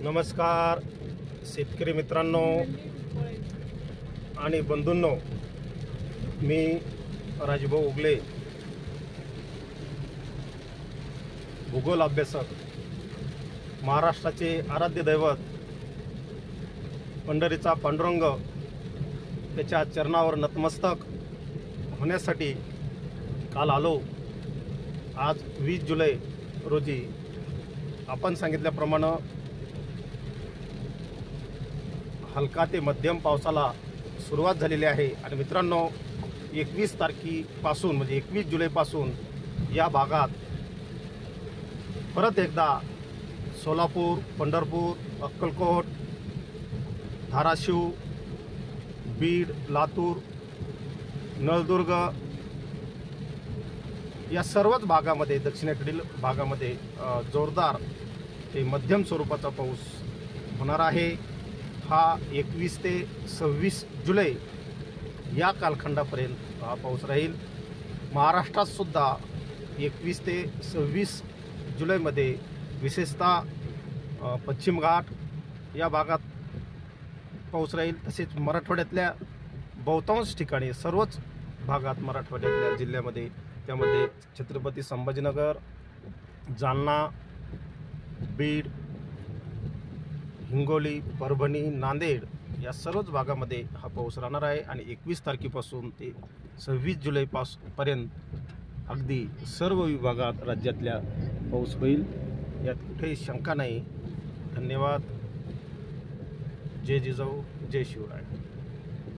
नमस्कार शेतकरी मित्रांनो आणि बंधूंनो, मी राजभाऊ उगले, भूगोल अभ्यासक, महाराष्ट्राचे आराध्य दैवत पंढरीचा पांडुरंग त्याच्या चरणावर नतमस्तक होण्यासाठी काल आलो। आज 20 जुलै रोजी आपण सांगितल्याप्रमाणे हलका ते मध्यम पावसाला सुरुवात झालेली आहे। आणि मित्रांनो, 21 तारखेपासून म्हणजे 21 जुलैपासून या भागात परत एकदा सोलापूर, पंढरपूर, अक्कलकोट, धाराशिव, बीड, लातूर, नळदुर्ग या सर्वच भागामध्ये, दक्षिणेकडील भागामध्ये जोरदार ते मध्यम स्वरूपाचा पाऊस होणार आहे। हा 21 ते 26 जुलै या कालखंडापर्यंत हा पाऊस राहील। महाराष्ट्रात सुद्धा 21 ते 26 जुलैमध्ये विशेषतः पश्चिम घाट या भागात पाऊस राहील। तसेच मराठवाड्यातल्या बहुतांश ठिकाणी, सर्वच भागात मराठवाड्यातल्या जिल्ह्यामध्ये, त्यामध्ये छत्रपती संभाजीनगर, जालना, बीड, हिंगोली, परभणी, नांदेड या सर्वच भागामध्ये हा पाऊस राहणार आहे। आणि 21 तारखेपासून ते 26 जुलैपर्यंत अगदी सर्व विभागात राज्यातल्या पाऊस होईल, यात कुठेही शंका नाही। धन्यवाद। जय जिजाऊ, जय शिवराय।